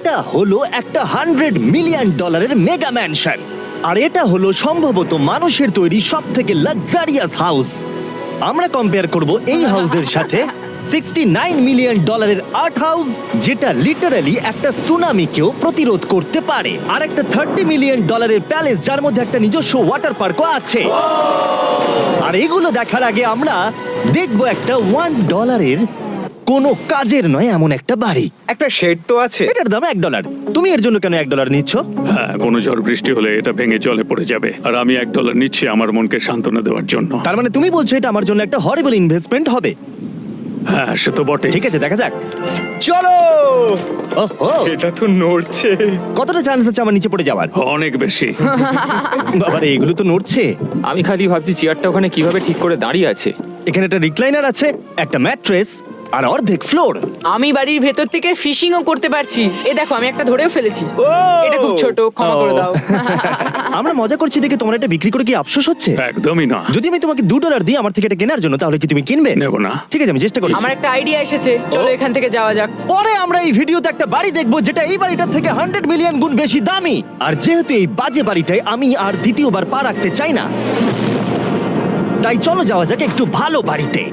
এটা হলো একটা $100 মিলিয়ন মেগা ম্যানশন, আর এটা হলো সম্ভবত মানুষের তৈরি সব থেকে লাক্সারিয়াস হাউস। আমরা কম্পেয়ার করব এই হাউসের সাথে $69 মিলিয়ন আর্ট হাউস, যেটা লিটারালি একটা সুনামিকেও প্রতিরোধ করতে পারে, আর একটা $30 মিলিয়ন প্যালেস যার মধ্যে একটা নিজস্ব ওয়াটার পার্কও আছে। আর এগুলো দেখার আগে আমরা দেখবো একটা $1 কোনো কাজের নয় এমন একটা বাড়ি। একটা শেড তো আছে। এটার দাম $1। তুমি এর জন্য কেন $1 নিচ্ছ? হ্যাঁ, কোনো ঝড় বৃষ্টি হলে এটা ভেঙে জলে পড়ে যাবে, আর আমি $1 নিচ্ছি আমার মনকে সান্ত্বনা দেওয়ার জন্য। তার মানে তুমি বলছো এটা আমার জন্য একটা হরিবল ইনভেস্টমেন্ট হবে? হ্যাঁ, সে তো বটে। ঠিক আছে, দেখা যাক। চলো। ওহো, এটা তো নড়ছে। কতটা চান্স আছে আমার নিচে পড়ে যাওয়ার? অনেক বেশি। বাবারে, এগুলো তো নড়ছে। আমি খালি ভাবছি চেয়ারটা ওখানে কিভাবে ঠিক করে দাঁড়িয়ে আছে। এখানে একটা রিক্লাইনার আছে, একটা ম্যাট্রেস, আর অর্ধেক ফ্লোর। আমি বাড়ির ভেতর থেকে ফিশিংও করতে পারছি। এ দেখো, আমি একটা ধরেও ফেলেছি। এটা খুব ছোট, ক্ষমা করে দাও। আমরা মজা করছি দেখে তোমার এটা বিক্রি করে কি আফসোস হচ্ছে? একদমই না। যদি আমি তোমাকে $2 দিই আমার থেকে এটা কেনার জন্য, তাহলে কি তুমি কিনবে? নেব না। ঠিক আছে, আমি চেষ্টা করছি। আমার একটা আইডিয়া এসেছে, চলো এখান থেকে যাওয়া যাক। পরে আমরা এই ভিডিওতে একটা বাড়ি দেখবো যেটা এই বাড়িটার থেকে 100 মিলিয়ন গুণ বেশি দামি। আর যেহেতু এই বাজে বাড়িটায় আমি আর দ্বিতীয়বার পা রাখতে চাই না, তাই চলো যাওয়া যাক একটু ভালো বাড়িতে।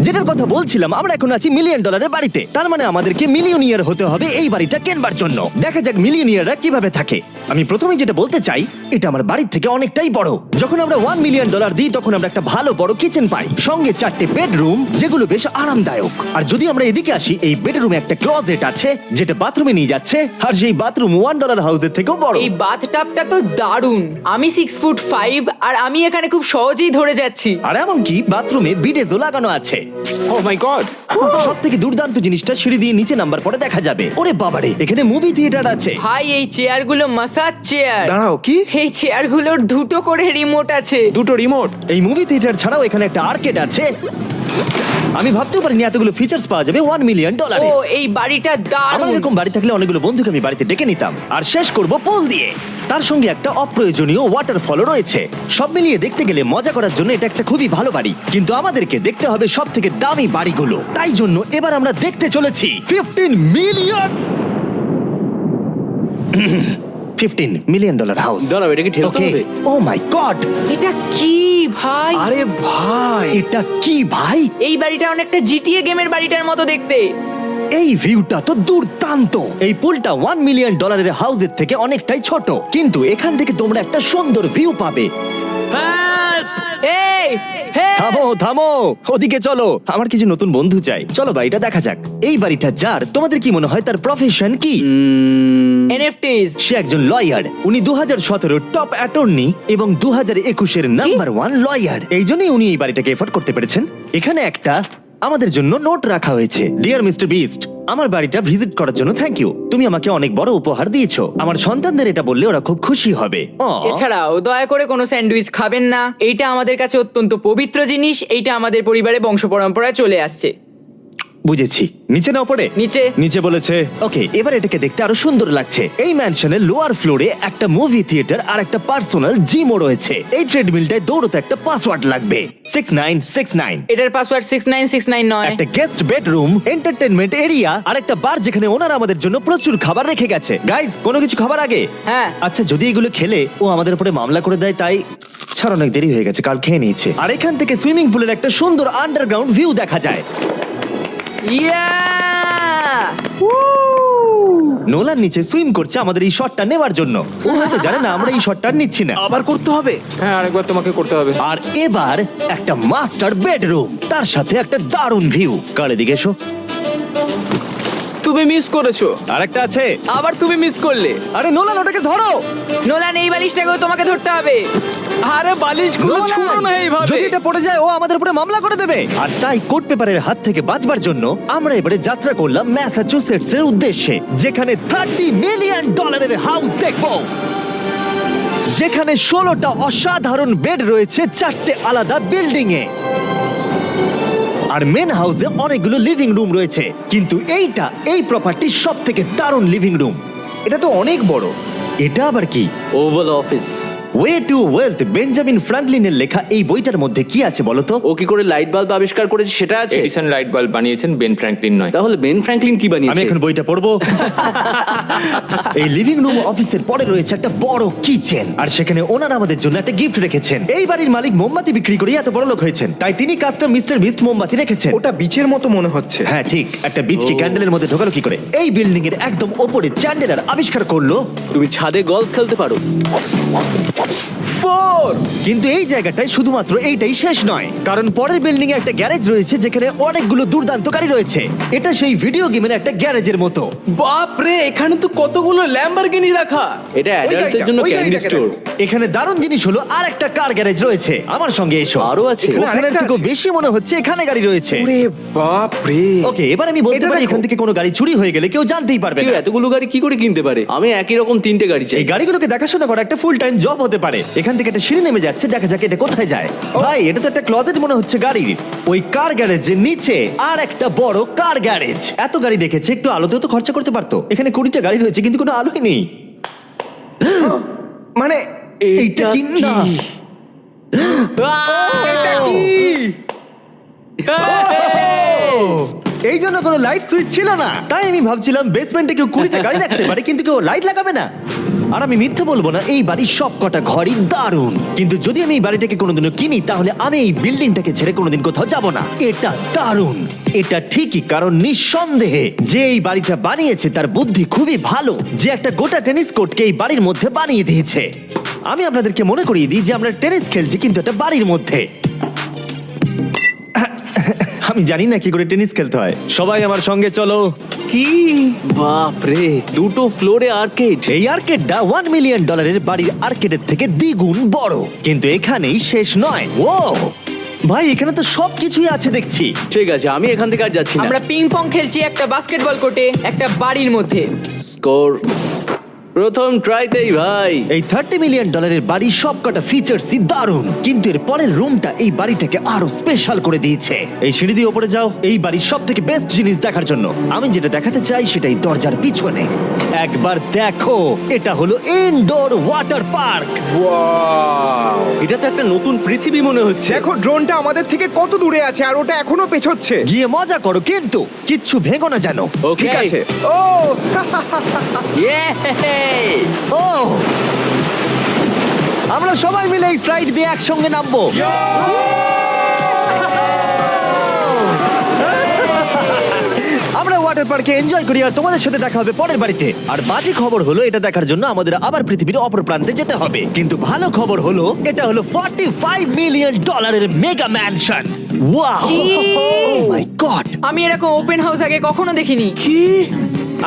যেটার কথা বলছিলাম, আমরা এখন আছি $1 মিলিয়ন বাড়িতে। তার মানে আমাদেরকে মিলিয়নিয়ার হতে হবে এই বাড়িটা কেনবার জন্য। দেখা যাক মিলিয়নিয়াররা কিভাবে থাকে। আমি প্রথমে যেটা বলতে চাই, এটা আমার বাড়ির থেকে অনেকটাই বড়। যখন আমরা $1 মিলিয়ন দিই তখন আমরা একটা ভালো বড় কিচেন পাই, সঙ্গে 4টে বেডরুম যেগুলো বেশ আরামদায়ক। আর যদি আমরা এদিকে আসি, এই বেডরুমে একটা ক্লোজেট আছে যেটা বাথরুমে নিয়ে যাচ্ছে, আর সেই বাথরুম $1 হাউসের থেকেও বড়। এই বাথটাবটা তো দারুণ। আমি 6'5" আর আমি এখানে খুব সহজেই ধরে যাচ্ছি। আর এমনকি বাথরুমে বিডেজও লাগানো আছে। ও মাই গড! সব থেকে দুর্দান্ত জিনিসটা, সিঁড়ি দিয়ে নিচে নাম্বার পরে দেখা যাবে। ওরে বাবারে, এখানে মুভি থিয়েটার আছে। ভাই, এই চেয়ারগুলো মাসাজ চেয়ার। দাঁড়াও, কি? এই চেয়ারগুলোর দুটো করে রিমোট আছে। দুটো রিমোট? এই মুভি থিয়েটার ছাড়াও এখানে একটা আর্কেড আছে। আমি ভাবতেও পারিনি এতগুলো ফিচার্স পাওয়া যাবে $1 মিলিয়ন। ও, এই বাড়িটা আমার দারুণ। এরকম বাড়ি থাকলে অনেকগুলো বন্ধুকে আমি বাড়িতে ডেকে নিতাম, আর শেষ করব পুল দিয়ে। তার সঙ্গে একটা অপ্রয়োজনীয় ওয়াটারফলও রয়েছে। সব মিলিয়ে দেখতে গেলে মজা করার জন্য এটা একটা খুবই ভালো বাড়ি, কিন্তু আমাদেরকে দেখতে হবে সব থেকে দামি বাড়িগুলো। তাই জন্য এবার আমরা দেখতে চলেছি $15 মিলিয়ন হাউস। দাঁড়াও, এটা কি ঠেলতে হবে? ও মাই গড, এটা কি ভাই? আরে ভাই, এটা কি ভাই? এই বাড়িটা অনেকটা জিটিএ গেমের বাড়িটার মতো দেখতে। এই ভিউটা তো দুর্দান্ত। এই পুলটা $1 মিলিয়ন হাউসের থেকে অনেকটাই ছোট, কিন্তু এখান থেকে তোমরা একটা সুন্দর ভিউ পাবে। এই, হে! থামো থামো, ওদিকে চলো, আমার কিছু নতুন বন্ধু চাই। চলো বাড়িটা দেখা যাক। এই বাড়িটা যার, তোমাদের কি মনে হয় তার প্রফেশন কি? NFTs। সে একজন লয়ার। উনি 2017 টপ অ্যাটর্নি এবং 2021 নাম্বার 1 লয়ার। এই জন্যই উনি এই বাড়িটাকে এফোর্ড করতে পেরেছেন। এখানে একটা আমাদের জন্য নোট রাখা হয়েছে। ডিয়ার মিস্টার বিস্ট, আমার বাড়িটা ভিজিট করার জন্য থ্যাংক ইউ। তুমি আমাকে অনেক বড় উপহার দিয়েছো। আমার সন্তানদের এটা বললে ওরা খুব খুশি হবে। এছাড়াও দয়া করে কোনো স্যান্ডউইচ খাবেন না। এইটা আমাদের কাছে অত্যন্ত পবিত্র জিনিস। এইটা আমাদের পরিবারে বংশ পরম্পরায় চলে আসছে। বুঝেছি, নিচে না পড়ে? নিচে। নিচে বলেছে। ওকে, এবার এটাকে দেখতে আরো সুন্দর লাগছে। এই ম্যানশনের লোয়ার ফ্লোরে একটা মুভি থিয়েটার আর একটা পার্সোনাল জিমও রয়েছে। এই ট্রেডমিলটায় দৌড়তে একটা পাসওয়ার্ড লাগবে, 6969। এটার পাসওয়ার্ড 6969 নয়। একটা গেস্ট বেডরুম, এন্টারটেইনমেন্ট এরিয়া আর একটা বার যেখানে ওনারা আমাদের জন্য প্রচুর খাবার রেখে গেছে। গাইজ, কোনো কিছু খাবার আগে? হ্যাঁ। আচ্ছা, যদি এগুলো খেলে ও আমাদের উপরে মামলা করে দেয়, তাই ছাড়, অনেক দেরি হয়ে গেছে, কাল খেয়ে নিয়েছে। আর এখান থেকে সুইমিং পুলের একটা সুন্দর আন্ডারগ্রাউন্ড ভিউ দেখা যায়। ইয়া! নোলান নিচে সুইম করছে আমাদের এই শটটা নেবার জন্য। ও হয়তো জানে না আমরা এই শটটা নিচ্ছি না। আবার করতে হবে? হ্যাঁ, আরেকবার তোমাকে করতে হবে। আর এবার একটা মাস্টার বেডরুম, তার সাথে একটা দারুণ ভিউ। কার এদিকে এসো। তুমি মিস করেছো। আর একটা আছে। আবার তুমি মিস করলে। আরে নোলান, ওটাকে ধরো। নোলান, এই বালিশটাকেও তোমাকে ধরতে হবে। আরে বালিশগুলো নোলান, ছুঁড়ো না এইভাবে। যদি এটা পড়ে যায় ও আমাদের উপরে মামলা করে দেবে। আর তাই কোর্ট পেপারের হাত থেকে বাঁচবার জন্য আমরা এবারে যাত্রা করলাম ম্যাসাচুসেটস এর উদ্দেশ্যে, যেখানে $30 মিলিয়ন হাউস দেখবো, যেখানে 16টা অসাধারণ বেড রয়েছে 4টে আলাদা বিল্ডিং এ। আর মেন হাউসে অনেকগুলো লিভিং রুম রয়েছে, কিন্তু এই প্রপার্টির সব থেকে দারুণ লিভিং রুম। এটা তো অনেক বড়। এটা আবার কি? Oval Office. Way to wealth, Benjamin ফ্রাঙ্কলিনের লেখা। এই বইটার মধ্যে কি আছে বলতো? ও কি করে লাইট বাল্ব আবিষ্কার করেছে সেটা আছে? এডিসন লাইট বাল্ব বানিয়েছেন, বেন ফ্র্যাঙ্কলিন নয়। তাহলে বেন ফ্র্যাঙ্কলিন কি আমি বানিয়েছে? এখন বইটা পড়বো। এই লিভিং রুম অফিসের পরে রয়েছে একটা বড় কিচেন, আর সেখানে ওনারা আমাদের জন্য একটা গিফট রেখেছেন। এই বাড়ির মালিক মোমবাতি বিক্রি করে এত বড় লোক হয়েছেন, তাই তিনি কাজটা মিস্টার বিস্ট মোমবাতি রেখেছেন। ওটা বিচের মতো মনে হচ্ছে। হ্যাঁ ঠিক, একটা বীজকে ক্যান্ডেলের মধ্যে ঢোকালো কি করে? এই বিল্ডিং এর একদম ওপরে চ্যান্ডেলার আবিষ্কার করলো, তুমি ছাদে গলফ খেলতে পারো। কিন্তু এই জায়গাটায় শুধুমাত্র এইটাই শেষ নয়, কারণ পরের বিল্ডিং এ একটা গ্যারেজ রয়েছে যেখানে অনেকগুলো দুর্দান্ত গাড়ি রয়েছে। এটা সেই ভিডিও গেমের একটা গ্যারেজের মতো। বাপ রে, এখানে তো কতগুলো ল্যাম্বরগিনি রাখা। এটা অ্যাডাল্টদের জন্য ওই ক্যান্ডি গাড়িটাকে স্টোর। এখানে দারুণ জিনিস হলো আর একটা কার গ্যারেজ রয়েছে। আমার সঙ্গে এসো। আরো আছে? ওখানের আরেকটা থেকেও আছে? বেশি মনে হচ্ছে এখানে গাড়ি রয়েছে। ওরে বাপ রে। ওকে, এবার আমি বলতে এটা পারি দেখো। এখান থেকে কোনো গাড়ি চুরি হয়ে গেলে কেউ জানতেই পারবে কেউ না। এতগুলো গাড়ি কি করে কিনতে পারে? আমি একই রকম 3টে গাড়ি চাই। এই গাড়িগুলোকে দেখাশোনা করা একটা ফুল টাইম জব হতে পারে। এখান থেকে একটা সিঁড়ি নেমে যাচ্ছে, দেখা যাক এটা কোথায় যায়। ভাই, এটা তো একটা ক্লজেট মনে হচ্ছে গাড়ির। ওই কার গ্যারেজের নিচে আর একটা বড় কার গ্যারেজ। এত গাড়ি রেখেছে, একটু আলোতেও তো খরচা করতে পারতো। এখানে 20টা গাড়ি রয়েছে কিন্তু কোনো আলোই নেই। মানে এইটা কি না? এটা কি? এই জন্য কোনো লাইট সুইচ ছিল না, তাই আমি ভাবছিলাম বেসমেন্টে কেউ 20টা গাড়ি রাখতে পারে কিন্তু কেউ লাইট লাগাবে না। আর আমি মিথ্যে বলবো না, এই বাড়ির সব কটা ঘরই দারুণ। কিন্তু যদি আমি এই বাড়িটাকে কোনোদিনও কিনি তাহলে আমি এই বিল্ডিংটাকে ছেড়ে কোনোদিন কোথাও যাব না। এটা দারুণ, এটা ঠিকই, কারণ নিঃসন্দেহে যে এই বাড়িটা বানিয়েছে তার বুদ্ধি খুবই ভালো, যে একটা গোটা টেনিস কোর্টকে এই বাড়ির মধ্যে বানিয়ে দিয়েছে। আমি আপনাদেরকে মনে করিয়ে দিই যে আমরা টেনিস খেলছি কিন্তু একটা বাড়ির মধ্যে। আমি জানি না কি করে টেনিস খেলতে হয়। সবাই আমার সঙ্গে চলো। কি? বাপ রে, 2টো ফ্লোরে আর্কেড। এই আর্কেডটা $1 মিলিয়ন বাড়ির আর্কেডের থেকে দ্বিগুণ বড়। কিন্তু এখানেই শেষ নয়। ও ভাই, এখানে তো সবকিছুই আছে দেখছি। ঠিক আছে, আমি এখান থেকে আর যাচ্ছি না। আমরা পিং পং খেলছি একটা বাস্কেটবল কোর্টে, একটা বাড়ির মধ্যে। স্কোর প্রথম ট্রাইতেই ভাই। এই $30 মিলিয়ন বাড়ির সবকটা ফিচার্সই দারুণ, কিন্তু এর পরের রুমটা এই বাড়িটাকে আরো স্পেশাল করে দিয়েছে। এই সিঁড়ি দিয়ে উপরে যাও এই বাড়ির সব থেকে বেস্ট জিনিস দেখার জন্য। আমি যেটা দেখাতে চাই সেটাই দরজার পিছনে। একবার দেখো, এটা হলো ইনডোর ওয়াটার পার্ক। ওয়াও! এটা তো একটা নতুন পৃথিবী মনে হচ্ছে। দেখো ড্রোনটা আমাদের থেকে কত দূরে আছে আর ওটা এখনো পেছচ্ছে। গিয়ে মজা করো, কিন্তু কিচ্ছু ভেঙো না জানো। ওকে ঠিক আছে। ও ও, আমরা সবাই মিলে এই ফ্লাইট দিয়ে একসঙ্গে নামবো। আমরা ওয়াটার পার্কে এনজয় করি আর তোমাদের সাথে দেখা হবে পরের বাড়িতে। আর বাজে খবর হলো, এটা দেখার জন্য আমাদের আবার পৃথিবীর অপর প্রান্তে যেতে হবে। কিন্তু ভালো খবর হলো, এটা হলো $45 মিলিয়ন মেগা ম্যানশন। ওয়াও, ও মাই গড! আমি এরকম ওপেন হাউস আগে কখনো দেখিনি।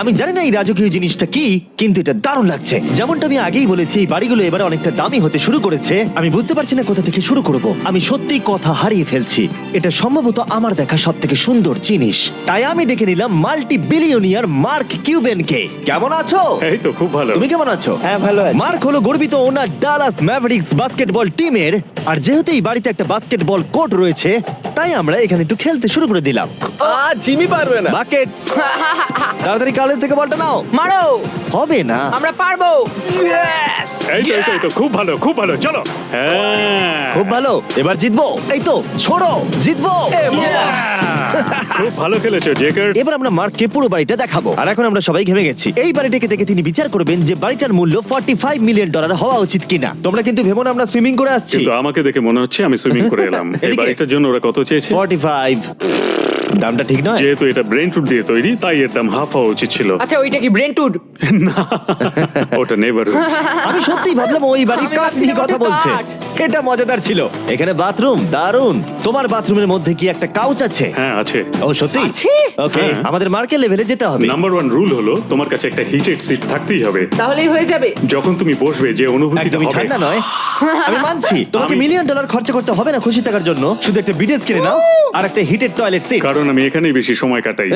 আমি জানি না এই রাজকীয় জিনিসটা কি, কিন্তু এটা দারুণ লাগছে। যেমনটা আমি আগেই বলেছি, এই বাড়িগুলো এবার অনেকটা দামি হতে শুরু করেছে। আমি বুঝতে পারছি না কোথা থেকে শুরু করব। আমি সত্যি কথা হারিয়ে ফেলছি। এটা সম্ভবত আমার দেখা সব থেকে সুন্দর জিনিস, তাই আমি ডেকে নিলাম মাল্টি বিলিয়নিয়ার মার্ক কিউবেনকে। কেমন আছো? এই তো খুব ভালো। তুমি কেমন আছো? হ্যাঁ, ভালো আছি। মার্ক হলো গর্বিত ওনার ডালাস ম্যাভরিক্স বাস্কেটবল টিমের। আর যেহেতু এই বাড়িতে একটা বাস্কেটবল কোর্ট রয়েছে, তাই আমরা এখানে একটু খেলতে শুরু করে দিলাম। জিমি পারবে না। বাকেট, তাড়াতাড়ি কালের থেকে বলটা নাও। মারো, হবে না। আমরা পারবো। এই তো খুব ভালো, খুব ভালো, চলো। হ্যাঁ, খুব ভালো, এবার জিতবো। এই তো ছোড়ো, জিতবো। খুব ভালো খেলেছো জেকার। এবার আমরা মার্ককে পুরো বাড়িটা দেখাবো। আর এখন আমরা সবাই ঘেমে গেছি। এই বাড়িটাকে দেখে তিনি বিচার করবেন যে বাড়িটার মূল্য $45 মিলিয়ন হওয়া উচিত কিনা। তোমরা কিন্তু ভেবো না আমরা সুইমিং করে আসছি। কিন্তু আমাকে দেখে মনে হচ্ছে আমি সুইমিং করে এলাম। এই এদিকে। বাড়িটার জন্য ওরা কত চেয়েছে? 45। দামটা ঠিক নয়। যেহেতু এটা ব্রেন ফুড দিয়ে তৈরি, তাই এর দাম হাফ হওয়া উচিত ছিল। আচ্ছা, ওইটা কি ব্রেন্টউড? ওটা নেভার। আমি সত্যিই ভাবলাম ওই বাড়ির আমি কাঠ নিয়ে ভাবছিলাম কথা ওটা বলছে। কাঠ। এটা মজাদার ছিল। এখানে বাথরুম দারুণ। তোমার বাথরুমের মধ্যে কি একটা কাউচ আছে? হ্যাঁ আছে। ও সত্যি? আছে? ওকে, হ্যাঁ। আমাদের মার্কেট লেভেলে যেতে হবে। নাম্বার 1 রুল হলো তোমার কাছে একটা হিটেড সিট থাকতেই হবে। তাহলেই হয়ে যাবে। যখন তুমি বসবে যে অনুভূতিটা একদমই হবে। ঠান্ডা নয়। আমি মানছি তোমাকে আমি- $1 মিলিয়ন খরচা করতে হবে না খুশি থাকার জন্য। শুধু একটা বিডেস কিনে নাও আর একটা হিটেড টয়লেট সিট। কারণ আমি এখানেই বেশি সময় কাটাই।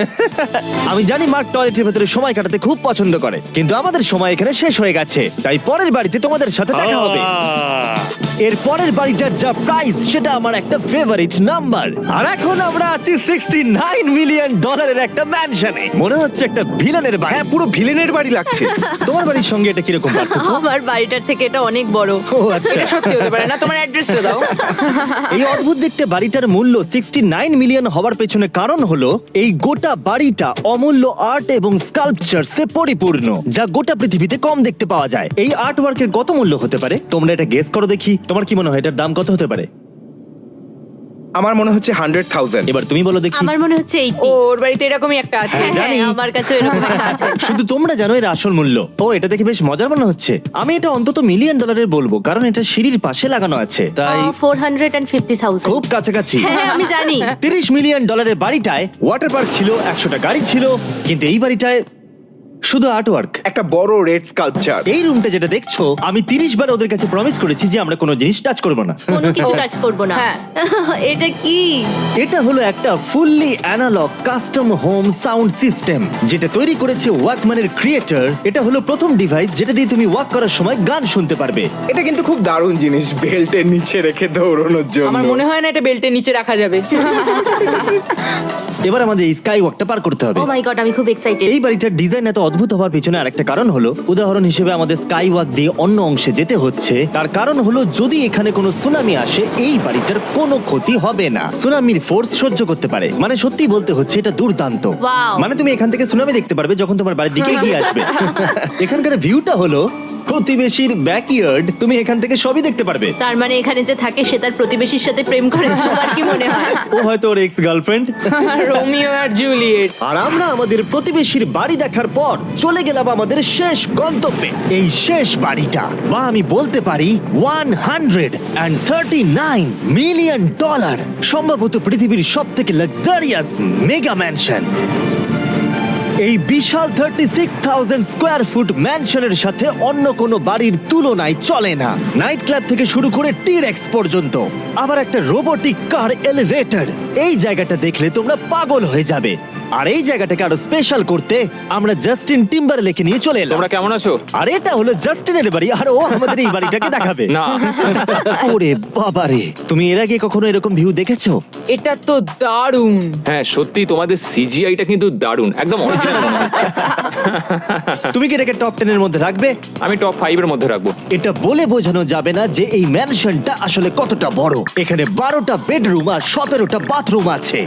আমি জানি মার্ক টয়লেটের ভেতরে সময় কাটাতে খুব পছন্দ করে, কিন্তু আমাদের সময় এখানে শেষ হয়ে গেছে। তাই পরের বাড়িতে তোমাদের সাথে দেখা হবে। এর এর পরের বাড়িটার যা প্রাইস সেটা আমার একটা ফেভারিট নাম্বার। আর এখন আমরা আছি $69 মিলিয়ন একটা ম্যানশনে। মনে হচ্ছে একটা ভিলেনের বাড়ি। হ্যাঁ, পুরো ভিলেনের বাড়ি লাগছে। তোমার বাড়ির সঙ্গে এটা কিরকম পার্থক্য? আমার বাড়িটার থেকে এটা অনেক বড়। ও আচ্ছা। এটা সত্যি হতে পারে না, তোমার অ্যাড্রেসটা দাও। এই অদ্ভুত দেখতে বাড়িটার মূল্য 69 মিলিয়ন হওয়ার পেছনে কারণ হলো এই গোটা বাড়িটা অমূল্য আর্ট এবং স্কাল্পচারসে পরিপূর্ণ, যা গোটা পৃথিবীতে কম দেখতে পাওয়া যায়। এই আর্ট ওয়ার্কের কত মূল্য হতে পারে তোমরা এটা গেস করো দেখি। তোমার কি মনে হয় এটার দাম কত হতে পারে? আমার মনে হচ্ছে 100,000। এবার তুমি বলো দেখি। আমার মনে হচ্ছে 80। ওর বাড়িতে এরকমই একটা আছে। হ্যাঁ, জানি। আমার কাছে এরকম একটা আছে। শুধু তোমরা জানো এর আসল মূল্য। ও, এটা দেখে বেশ মজার মনে হচ্ছে। আমি এটা অন্তত মিলিয়ন ডলারের বলবো, কারণ এটা সিঁড়ির পাশে লাগানো আছে, তাই 450,000। খুব কাছাকাছি। হ্যাঁ, আমি জানি। $30 মিলিয়ন বাড়িটায় ওয়াটার পার্ক ছিল, 100টা গাড়ি ছিল, কিন্তু এই বাড়িটায় শুধু আর্টওয়ার্ক। একটা বড় রেড স্কাল্পচার। এই রুমটা যেটা দেখছো, আমি 30 বার ওদের কাছে প্রমিস করেছি যে আমরা কোনো জিনিস টাচ করব না। কোনো কিছু টাচ করব না। হ্যাঁ। এটা কি? এটা হলো একটা fully analog custom home sound system যেটা তৈরি করেছে ওয়াকম্যানের ক্রিয়েটর। এটা হলো প্রথম ডিভাইস যেটা দিয়ে তুমি ওয়াক করার সময় গান শুনতে পারবে। এটা কিন্তু খুব দারুণ জিনিস, বেল্টের নিচে রেখে দৌড়ানোর জন্য। আমার মনে হয় না এটা বেল্টের নিচে রাখা যাবে। এবার আমাদের এই স্কাই ওয়াকটা পার করতে হবে। ও মাই গড, আমি খুব এক্সাইটেড। এই বাড়িটার ডিজাইন এত অদ্ভুত হওয়ার পিছনে আরেকটা কারণ হলো, উদাহরণ হিসেবে আমাদের স্কাই ওয়াক দিয়ে অন্য অংশে যেতে হচ্ছে। তার কারণ হলো যদি এখানে কোনো সুনামি আসে এই বাড়িটার কোনো ক্ষতি হবে না, সুনামির ফোর্স সহ্য করতে পারে। মানে সত্যি বলতে হচ্ছে এটা দুর্দান্ত। Wow. মানে তুমি এখান থেকে সুনামি দেখতে পারবে যখন তোমার বাড়ির দিকে এগিয়ে আসবে। এখানকার ভিউটা হলো প্রতিবেশীর ব্যাকইয়ার্ড, তুমি এখান থেকে সবই দেখতে পারবে। তার মানে এখানে যে থাকে সে তার প্রতিবেশীর সাথে প্রেম করে, তোমার কি মনে হয়? ও হয়তো ওর এক্স গার্লফ্রেন্ড। রোমিও আর জুলিয়েট। আর আমরা আমাদের প্রতিবেশীর বাড়ি দেখার পর চলে গেলাম আমাদের শেষ গন্তব্যে। এই শেষ বাড়িটা, বা আমি বলতে পারি $139 মিলিয়ন, সম্ভবত পৃথিবীর সব থেকে লাক্সারিয়াস মেগা ম্যানশন। এই বিশাল 36,000 স্কোয়ার ফুট ম্যানশনের সাথে অন্য কোনো বাড়ির তুলনায় চলে না। নাইট ক্লাব থেকে শুরু করে টিরেক্স পর্যন্ত, আবার একটা রোবোটিক কার এলিভেটর। এই জায়গাটা দেখলে তোমরা পাগল হয়ে যাবে। আর এই জায়গাটাকে আরো স্পেশাল করতে আমরা জাস্টিন টিম্বারলেকে নিয়ে চলে এলাম। তোমরা কেমন আছো? আর এটা হলো জাস্টিনের বাড়ি, আর ও আমাদের এই বাড়িটাকে দেখাবে। না। ওরে বাবারে, তুমি এর আগে কখনো এরকম ভিউ দেখেছো? এটা তো দারুণ। হ্যাঁ সত্যি তোমাদের সিজিআইটা কিন্তু দারুণ, একদম অরিজিনাল মনে হচ্ছে। তুমি কি এটাকে টপ 10 এর মধ্যে রাখবে? আমি টপ 5 এর মধ্যে রাখবো। এটা বলে বোঝানো যাবে না যে এই ম্যানশনটা আসলে কতটা বড়। এখানে 12টা বেডরুম আর 17টা বাথরুম আছে।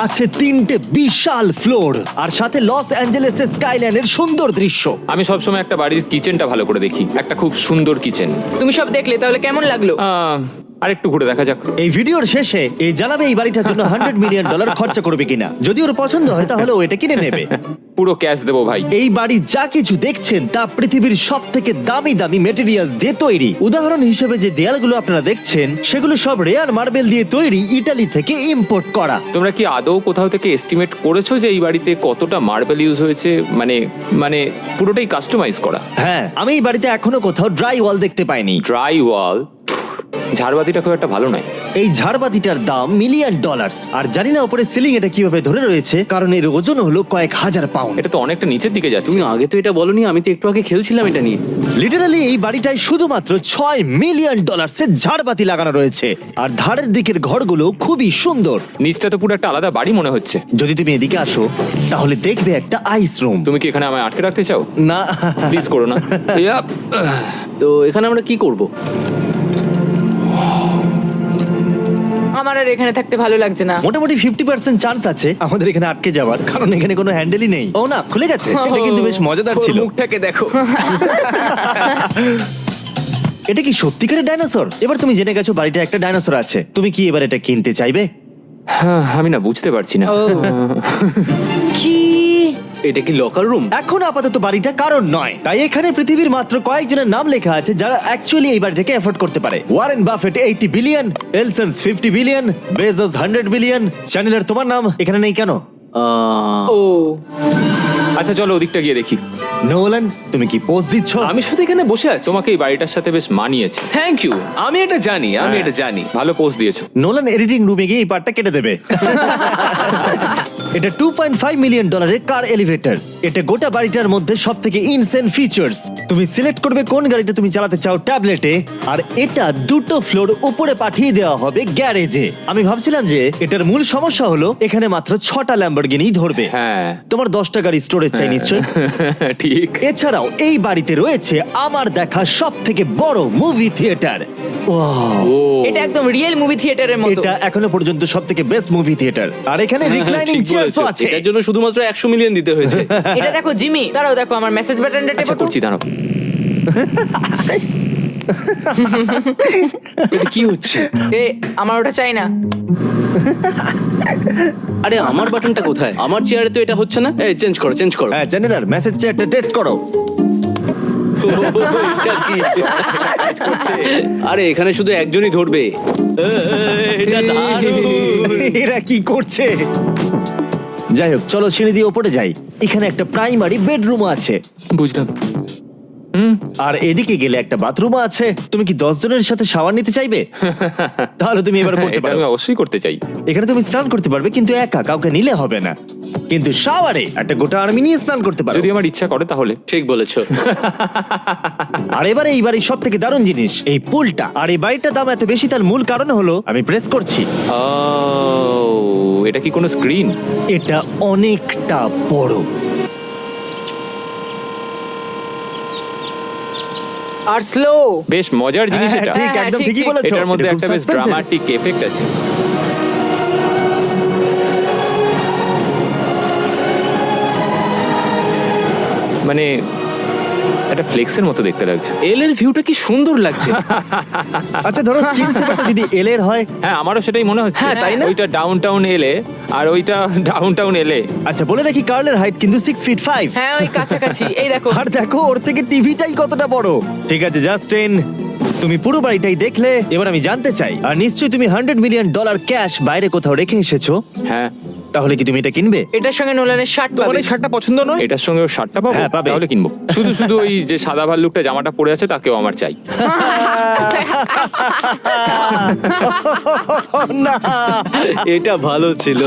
আছে 3টে বিশাল ফ্লোর, আর সাথে লস অ্যাঞ্জেলেসের স্কাইলাইনের সুন্দর দৃশ্য। আমি সবসময় একটা বাড়ির কিচেনটা ভালো করে দেখি, একটা খুব সুন্দর কিচেন। তুমি সব দেখলে, তাহলে কেমন লাগলো? আরেকটু ঘুরে দেখা যাক। এই ভিডিওর শেষে এই জানাবে এই বাড়িটার জন্য $100 মিলিয়ন খরচা করবে কিনা। যদি ওর পছন্দ হয় তাহলে ও এটা কিনে নেবে। পুরো ক্যাশ দেবো ভাই। এই বাড়ি যা কিছু দেখছেন তা পৃথিবীর সব থেকে দামি দামি মেটেরিয়ালস দিয়ে তৈরি। উদাহরণ হিসেবে যে দেয়ালগুলো আপনারা দেখছেন সেগুলো সব রেয়ার মার্বেল দিয়ে তৈরি, ইতালি থেকে ইম্পোর্ট করা। তোমরা কি আদৌ কোথাও থেকে এস্টিমেট করেছো যে এই বাড়িতে কতটা মার্বেল ইউজ হয়েছে? মানে পুরোটাই কাস্টমাইজ করা। হ্যাঁ, আমি এই বাড়িতে এখনো কোথাও ড্রাই ওয়াল দেখতে পাইনি। ড্রাই ওয়াল? ঝাড়বাতিটা খুব একটা ভালো নয়। এই ঝাড়বাতিটার দাম $1 মিলিয়ন। আর জানি না উপরে সিলিং এটা কিভাবে ধরে রয়েছে, কারণ এর ওজন হলো কয়েক হাজার পাউন্ড। এটা তো অনেকটা নিচের দিকে যাচ্ছে। তুমি আগে তো এটা বলনি, আমি তো একটু আগে খেলছিলাম এটা নিয়ে। লিটারালি এই বাড়িটায় শুধুমাত্র $6 মিলিয়ন ঝাড়বাতি লাগানো রয়েছে। আর ধারের দিকের ঘরগুলো খুবই সুন্দর। নিচটা তো পুরো একটা আলাদা বাড়ি মনে হচ্ছে। যদি তুমি এদিকে আসো তাহলে দেখবে একটা আইস রুম। তুমি কি এখানে আমায় আটকে রাখতে চাও? না, প্লিজ করো না। ইয়াপ। তো এখানে আমরা কি করব? আমার আর এখানে থাকতে ভালো লাগছে না। মোটামুটি 50% চান্স আছে আমাদের এখানে আটকে যাওয়ার, কারণ এখানে কোনো হ্যান্ডেলই নেই। ও না, খুলে গেছে। এটা কিন্তু বেশ মজাদার ওর ছিল। মুখটাকে দেখো। এটা কি সত্যিকারের ডাইনোসর? এবার তুমি জেনে গেছো বাড়িটা একটা ডাইনোসর আছে। তুমি কি এবার এটা কিনতে চাইবে? আমি না বুঝতে পারছি না। কি? এটা কি লকার রুম? এখন আপাতত বাড়িটা কারণ নয়, তাই এখানে পৃথিবীর মাত্র কয়েকজনের নাম লেখা আছে যারা অ্যাকচুয়ালি এই বাড়িটাকে এফোর্ড করতে পারে। Warren Buffett 80 billion, এলসন্স 50 billion, Bezos 100 billion. চ্যানেলের তোমার নাম এখানে নেই কেন? ও আচ্ছা চলো ওদিকটা গিয়ে দেখি। নোলান, তুমি কি পোজ দিচ্ছ? আমি শুধু এখানে বসে আছি। তোমাকে এই বাড়িটার সাথে বেশ মানিয়েছে। Thank you. আমি এটা জানি, আমি এটা জানি। ভালো পোস্ট দিয়েছো। নোলান এডিটিং রুমে গিয়ে এই পার্টটা কেটে দেবে। এটা $2.5 মিলিয়ন কার এলিভেটর। এটা গোটা বাড়িটার মধ্যে সব থেকে ইনসেন ফিচার্স। তুমি সিলেক্ট করবে কোন গাড়িটা তুমি চালাতে চাও ট্যাবলেটে, আর এটা 2টো ফ্লোর উপরে পাঠিয়ে দেওয়া হবে গ্যারেজে। আমি ভাবছিলাম যে এটার মূল সমস্যা হলো এখানে মাত্র 6টা ল্যাম্বরগিনি ধরবে। হ্যাঁ তোমার 10টা গাড়ি স্টোরেজ চাই নিশ্চয়ই। ঠিক। এছাড়াও এই বাড়িতে রয়েছে আমার দেখা সব থেকে বড় মুভি থিয়েটার। এটা একদম রিয়েল মুভি থিয়েটারের মতো। এটা এখনো পর্যন্ত সব থেকে বেস্ট মুভি থিয়েটার। আর এখানে রিক্লাইনিং ঠিক চেয়ারও বলেছো। আছে। এটার জন্য শুধুমাত্র 100 মিলিয়ন দিতে হয়েছে। এটা দেখো জিমি, দাঁড়াও দেখো আমার মেসেজ বাটনটা টেপো আচ্ছা তো। করছি, দাঁড়াও। এটা কি হচ্ছে? এ আমার ওটা চাই না। আরে আমার বাটনটা কোথায়? আমার চেয়ারে তো এটা হচ্ছে না। এই চেঞ্জ করো, চেঞ্জ করো। হ্যাঁ জেনারেল মেসেজ চেয়ারটা টেস্ট করো। এটা কি? আরে এখানে শুধু একজনই ধরবে। এটা দারুণ। এরা কি করছে? যাই হোক চলো সিঁড়ি দিয়ে ওপরে যাই। এখানে একটা প্রাইমারি বেডরুম আছে, বুঝলাম। আর এদিকে গেলে একটা বাথরুমও আছে। তুমি কি 10 জনের সাথে শাওয়ার নিতে চাইবে? তাহলে তুমি এবার করতে এটা পারো। আমি অবশ্যই করতে চাই। এখানে তুমি স্নান করতে পারবে, কিন্তু একা, কাউকে নিলে হবে না। কিন্তু শাওয়ারে একটা গোটা আর্মি নিয়ে স্নান করতে পারো। যদি আমার ইচ্ছা করে তাহলে। ঠিক বলেছো। আর এবারে এই বাড়ির সব থেকে দারুণ জিনিস এই পুলটা। আর এই বাড়িটার দাম এত বেশি তার মূল কারণ হলো, আমি প্রেস করছি, ও, এটা কি কোনো স্ক্রিন? এটা অনেকটা বড়। আর স্লো। বেশ মজার জিনিস হ্যাঁ, এটা। ঠিক, হ্যাঁ, একদম ঠিক, ঠিকই ঠিক। বলেছো। এটার মধ্যে এটা খুব একটা বেশ suspense-এর। ড্রামাটিক এফেক্ট আছে। মানে একটা ফ্লেক্সের মতো দেখতে লাগছে। এল এর ভিউটা কি সুন্দর লাগছে। আচ্ছা ধরো স্কিন সেভারটা যদি এল এর হয়। হ্যাঁ আমারও সেটাই মনে হচ্ছে। হ্যাঁ, তাই না? ওইটা ডাউন টাউন এলে আর ওইটা ডাউন টাউন এলে। আচ্ছা বলে রাখি কার্লের হাইট কিন্তু 6'5". হ্যাঁ ওই কাছাকাছি। এই দেখো। আর দেখো ওর থেকে টিভিটাই কতটা বড়। ঠিক আছে জাস্টিন, তুমি পুরো বাড়িটাই দেখলে। এবার আমি জানতে চাই, আর নিশ্চয়ই তুমি $100 মিলিয়ন ক্যাশ বাইরে কোথাও রেখে এসেছো, হ্যাঁ তাহলে কি তুমি এটা কিনবে? এটার সঙ্গে নোলানের শার্ট তোমার পাবে। এই শার্টটা পছন্দ নয়? এটার সঙ্গে ওর শার্টটা পাবো? হ্যাঁ, পাবে। তাহলে কিনবো। শুধু শুধু ওই যে সাদা ভাল্লুকটা জামাটা পরে আছে তাকেও আমার চাই। না এটা ভালো ছিল।